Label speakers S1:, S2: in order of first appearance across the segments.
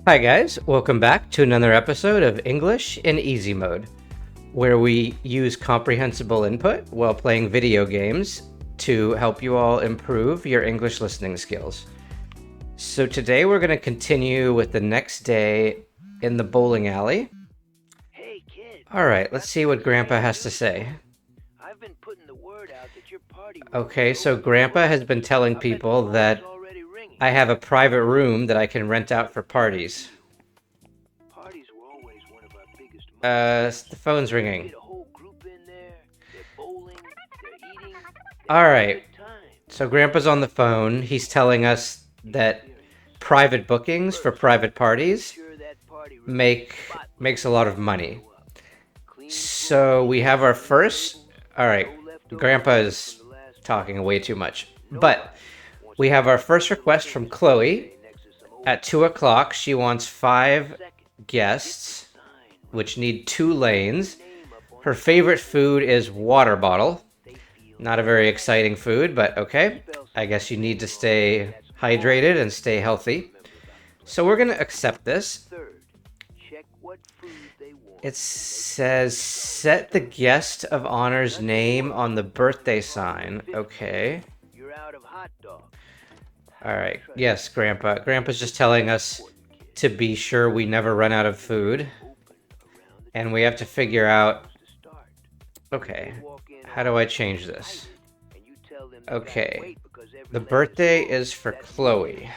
S1: Hi guys, welcome back to another episode of English in Easy Mode, where we use comprehensible input while playing video games to help you all improve your English listening skills. So today we're going to continue with the next day in the bowling alley.
S2: Hey kid.
S1: Alright, let's see what Grandpa has to say.
S2: I've been putting the word out that your party room
S1: Okay,
S2: is
S1: so
S2: open
S1: Grandpa
S2: for
S1: has been telling
S2: I bet the
S1: people
S2: phone's
S1: that
S2: already ringing.
S1: I have a private room that I can rent out for parties.
S2: Parties were always one of our biggest
S1: The phone's ringing.
S2: Get a whole group in there. They're bowling, they're eating,
S1: Alright, so Grandpa's on the phone. He's telling us that private bookings for private parties makes a lot of money. So we have our first. All right, Grandpa is talking way too much, but we have our first request from Chloe at 2 o'clock. She wants 5 guests, which need 2 lanes. Her favorite food is water bottle. Not a very exciting food, but okay. I guess you need to stay hydrated and stay healthy. So we're going to accept this. It says, set the guest of honor's name on the birthday sign. Okay. Alright, yes, Grandpa. Grandpa's just telling us to be sure we never run out of food. And we have to figure out... Okay, how do I change this? Okay, the birthday is for Chloe.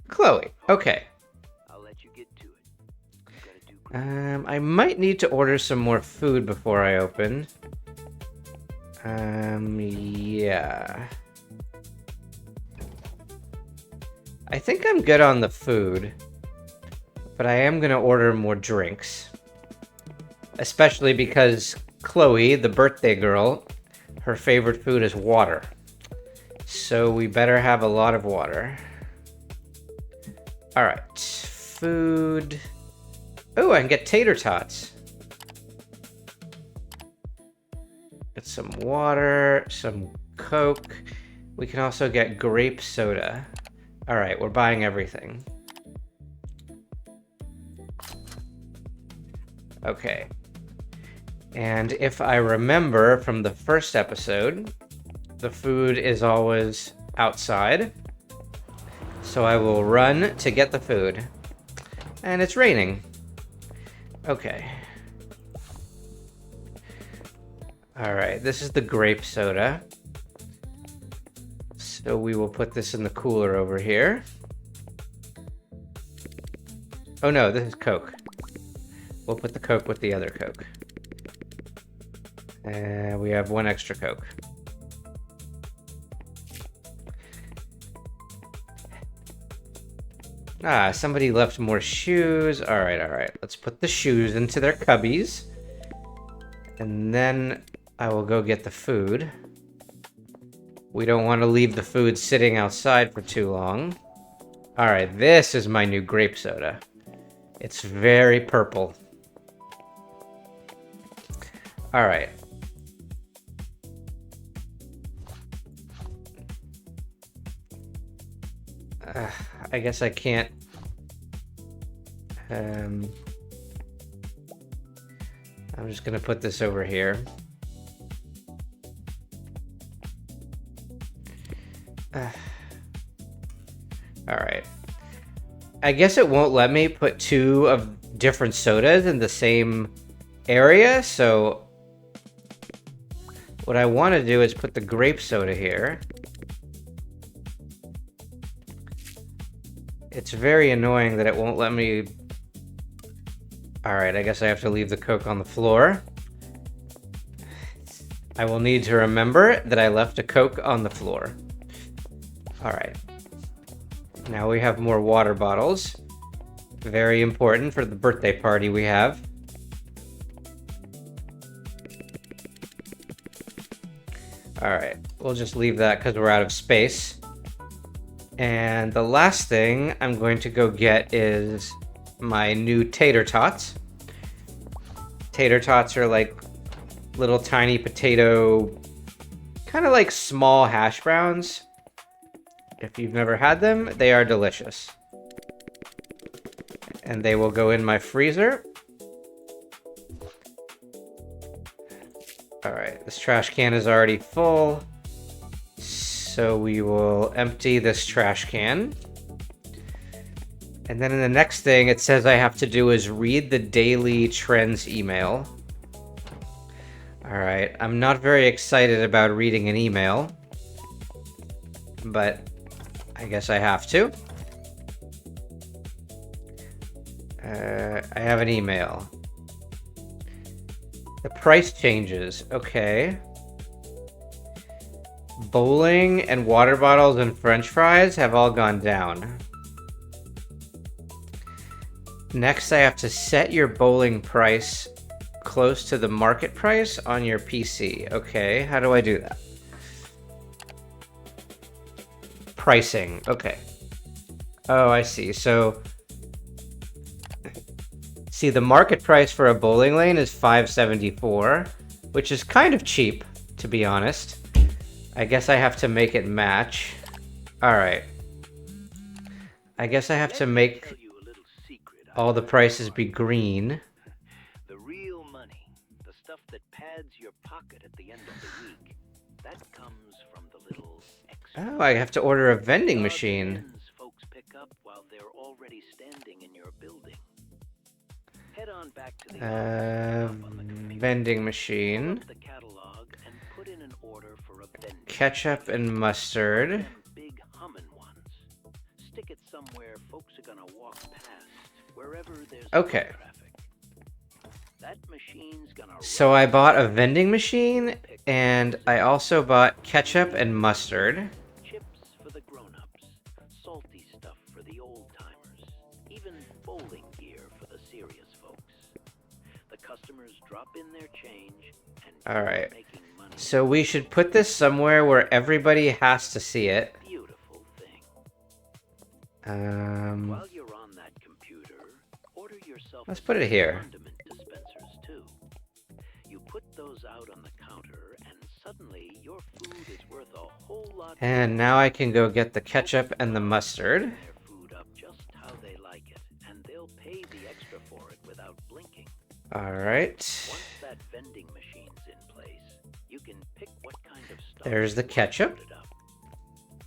S1: Chloe, okay. I might need to order some more food before I open. Yeah. I think I'm good on the food, but I am gonna order more drinks. Especially because Chloe, the birthday girl, her favorite food is water. So we better have a lot of water. Alright, food... Oh, I can get tater tots. Get some water, some Coke. We can also get grape soda. Alright, we're buying everything. Okay. And if I remember from the first episode, the food is always outside. So I will run to get the food. And it's raining. Okay. Alright, this is the grape soda. So we will put this in the cooler over here. Oh no, this is Coke. We'll put the Coke with the other Coke. And we have 1 extra Coke. Ah, somebody left more shoes. Alright. Let's put the shoes into their cubbies. And then I will go get the food. We don't want to leave the food sitting outside for too long. Alright, this is my new grape soda. It's very purple. Alright. I guess I can't... I'm just gonna put this over here. Alright. I guess it won't let me put 2 of different sodas in the same area, so... What I want to do is put the grape soda here. It's very annoying that it won't let me... Alright, I guess I have to leave the Coke on the floor. I will need to remember that I left a Coke on the floor. Alright. Now we have more water bottles. Very important for the birthday party we have. Alright, we'll just leave that because we're out of space. And the last thing I'm going to go get is my new tater tots. Tater tots are like little tiny potato, kind of like small hash browns. If you've never had them, they are delicious. and they will go in my freezer. All right, this trash can is already full, so we will empty this trash can. And then in the next thing, it says I have to do is read the daily trends email. All right, I'm not very excited about reading an email, but I guess I have to. I have an email. The price changes, okay. Bowling and water bottles and French fries have all gone down. Next, I have to set your bowling price close to the market price on your PC. Okay, how do I do that? Pricing, okay. Oh, I see. So, see, the market price for a bowling lane is $5.74, which is kind of cheap, to be honest. I guess I have to make it match. All right. I guess I have to make all the prices be green.
S2: The real money, the stuff that pads your pocket at the end of the week, that comes from the little extra.
S1: Oh, I have to order a vending machine.
S2: Folks pick up while they're already standing in your building. Head on back to the
S1: Vending machine.
S2: the catalog and put in an order for a vending.
S1: Ketchup and mustard.
S2: Them big humming ones. Stick it somewhere folks are gonna walk past, wherever there's
S1: Okay.
S2: traffic. That machine's gonna
S1: So I bought a vending machine, and I also bought ketchup and mustard.
S2: chips for the grown-ups, salty stuff for the old-timers, even bowling gear for the serious folks. The customers drop in their change and
S1: All right.
S2: making money.
S1: So we should put this somewhere where everybody has to see it.
S2: Beautiful thing.
S1: Um,
S2: While you're on that computer, order yourself
S1: Let's
S2: a
S1: put it
S2: set of
S1: here.
S2: condiment dispensers too. You put those out on the counter and suddenly your food is worth a whole lot
S1: and now I can go get the ketchup and the mustard.
S2: their food up just how they like it, and they'll pay the extra for it without blinking.
S1: All right.
S2: Once that vending machine's in place, you can pick what kind of stuff
S1: There's the
S2: you want
S1: ketchup.
S2: loaded up.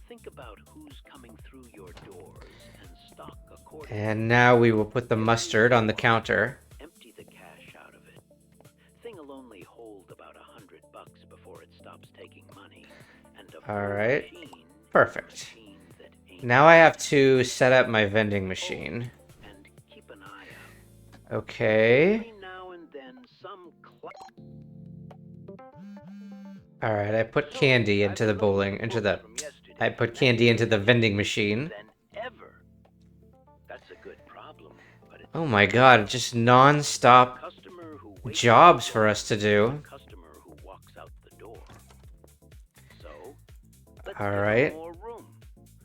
S2: Think about who's coming through your doors and stock accordingly.
S1: And now we will put the mustard on the counter.
S2: Empty the cash out of it. Thing'll only hold about $100 before it stops taking money. And a
S1: All
S2: full
S1: right.
S2: machine,
S1: Perfect.
S2: machine that ain't
S1: Now I have to set up my vending machine.
S2: and keep an eye out.
S1: Okay.
S2: Every now and then some
S1: All right, I put candy into the I put candy into the vending machine.
S2: than ever. That's a good problem, but it's
S1: Oh my god, just non-stop
S2: customer who waits
S1: jobs for us to
S2: a
S1: do.
S2: customer who walks out the door. So, let's
S1: All
S2: give 'em
S1: right.
S2: more room.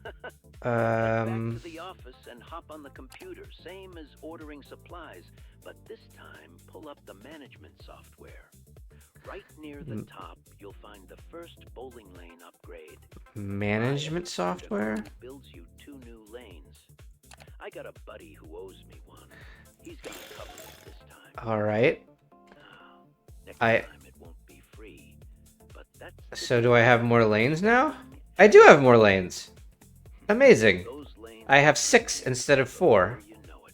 S2: Back
S1: Um,
S2: to the office and hop on the computer, same as ordering supplies, but this time pull up the management software. Right near the top, you'll find the first bowling lane upgrade.
S1: management
S2: My
S1: software?
S2: code builds you 2 new lanes. I got a buddy who owes me one. He's gonna cover it this time.
S1: All right.
S2: Next
S1: I-
S2: time it won't be free, but that's the
S1: So do I have more lanes now? I do have more lanes. Amazing.
S2: those lanes
S1: I have 6 instead of 4.
S2: you know it.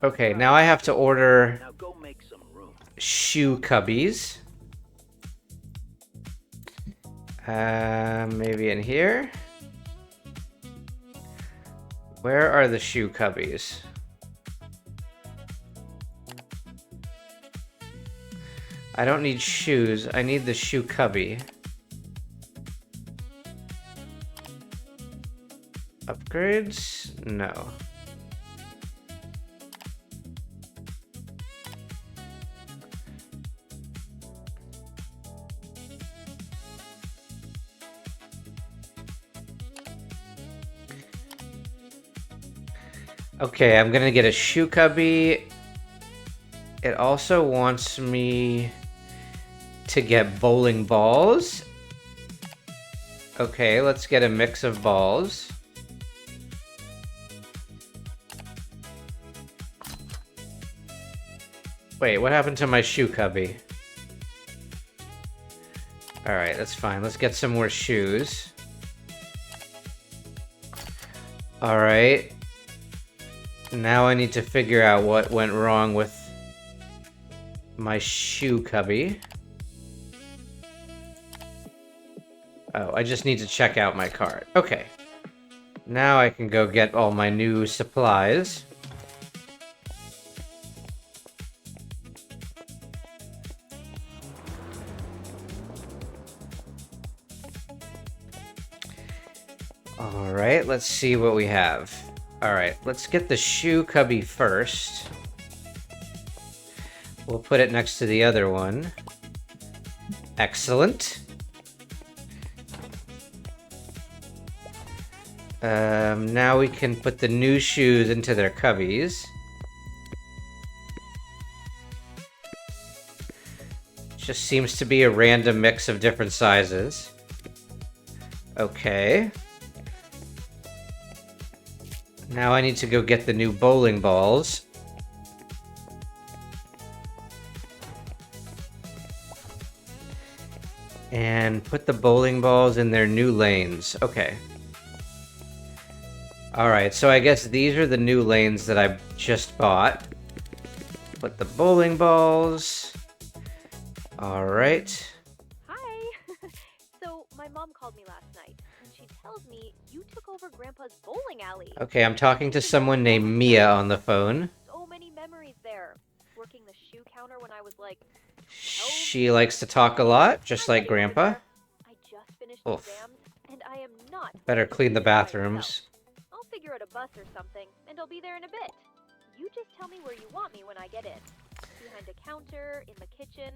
S1: Okay, now I have to order
S2: Now go make some room.
S1: shoe cubbies. Maybe in here? Where are the shoe cubbies? I don't need shoes, I need the shoe cubby. Upgrades? No. Okay, I'm gonna get a shoe cubby. It also wants me to get bowling balls. Okay, let's get a mix of balls. Wait, what happened to my shoe cubby? Alright, that's fine. Let's get some more shoes. Alright. Now I need to figure out what went wrong with my shoe cubby. Oh, I just need to check out my cart. Okay. Now I can go get all my new supplies. Alright, let's see what we have. Alright, let's get the shoe cubby first. We'll put it next to the other one. Excellent. Now we can put the new shoes into their cubbies. Just seems to be a random mix of different sizes. Okay. Now I need to go get the new bowling balls. And put the bowling balls in their new lanes. Okay. Alright, so I guess these are the new lanes that I just bought. Put the bowling balls. Alright.
S3: Hi! So, my mom called me last night, and she tells me you took over Grandpa's bowling alley.
S1: Okay, I'm talking to someone named Mia on the phone.
S3: So many memories there. Working the shoe counter when I was like...
S1: She likes to talk a lot, just like Grandpa.
S3: I just finished
S1: Oof.
S3: exams, and I am not...
S1: Better clean the bathrooms.
S3: I'll figure out a bus or something, and I'll be there in a bit. You just tell me where you want me when I get in. Behind a counter, in the kitchen,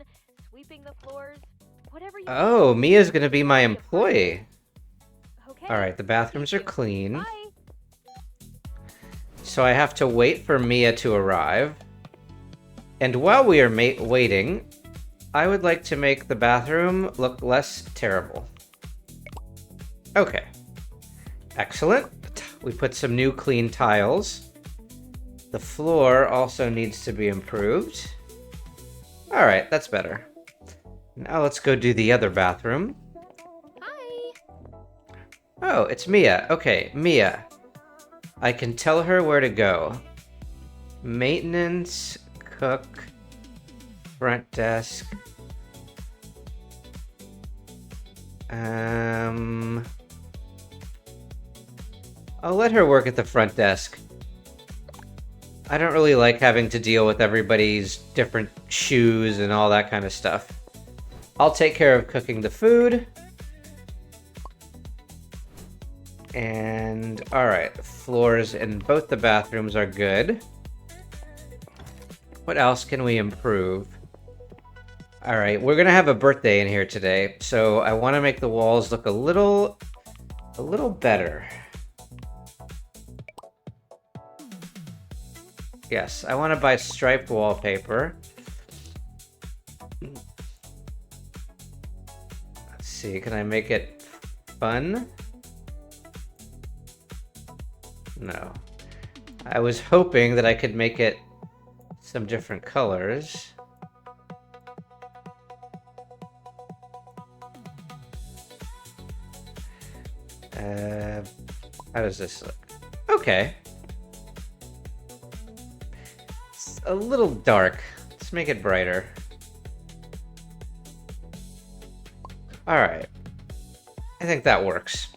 S3: sweeping the floors, whatever you
S1: Oh, Mia's gonna be my employee.
S3: Okay.
S1: Alright, the bathrooms are clean.
S3: Bye.
S1: So I have to wait for Mia to arrive. And while we are waiting, I would like to make the bathroom look less terrible. Okay. Excellent. We put some new clean tiles. The floor also needs to be improved. Alright, that's better. Now let's go do the other bathroom.
S3: Hi.
S1: Oh, it's Mia. Okay, Mia. I can tell her where to go. Maintenance, cook, front desk. I'll let her work at the front desk. I don't really like having to deal with everybody's different shoes and all that kind of stuff. I'll take care of cooking the food. And, alright, floors in both the bathrooms are good. What else can we improve? Alright, we're gonna have a birthday in here today, so I want to make the walls look a little better. Yes, I want to buy striped wallpaper. Let's see, can I make it fun? No. I was hoping that I could make it some different colors. How does this look? Okay. It's a little dark. Let's make it brighter. Alright. I think that works.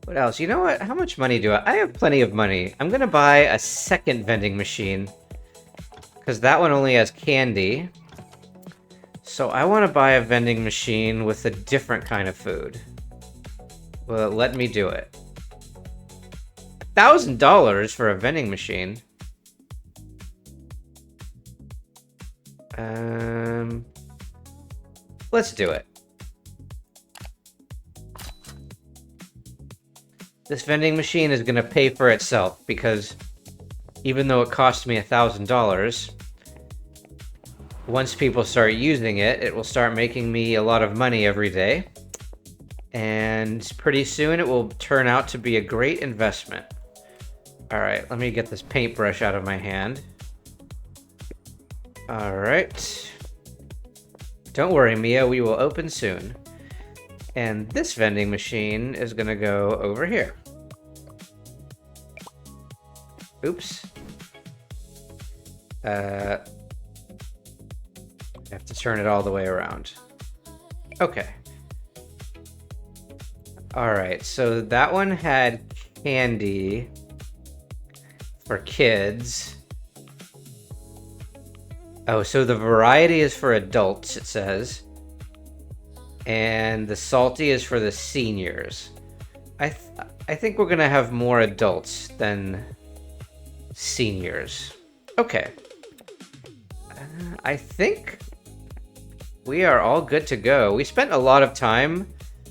S1: What else? You know what? How much money do I have plenty of money. I'm gonna buy a second vending machine. Because that one only has candy. So I want to buy a vending machine with a different kind of food. Well, let me do it. $1,000 for a vending machine. Let's do it. This vending machine is going to pay for itself because even though it cost me $1,000, once people start using it, it will start making me a lot of money every day. And pretty soon it will turn out to be a great investment. All right, let me get this paintbrush out of my hand. All right. Don't worry, Mia, we will open soon. And this vending machine is gonna go over here. Oops. I have to turn it all the way around. Okay. All right, so that one had candy for kids. Oh, so the variety is for adults, it says. And the salty is for the seniors. I think we're gonna have more adults than seniors. Okay. I think we are all good to go. We spent a lot of time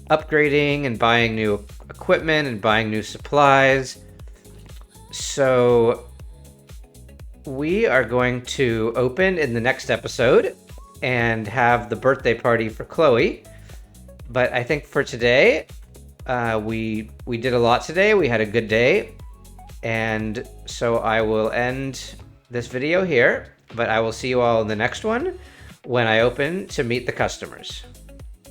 S1: upgrading and buying new equipment and buying new supplies. So we are going to open in the next episode and have the birthday party for Chloe. But I think for today, we did a lot today. We had a good day. And so I will end this video here, but I will see you all in the next one when I open to meet the customers.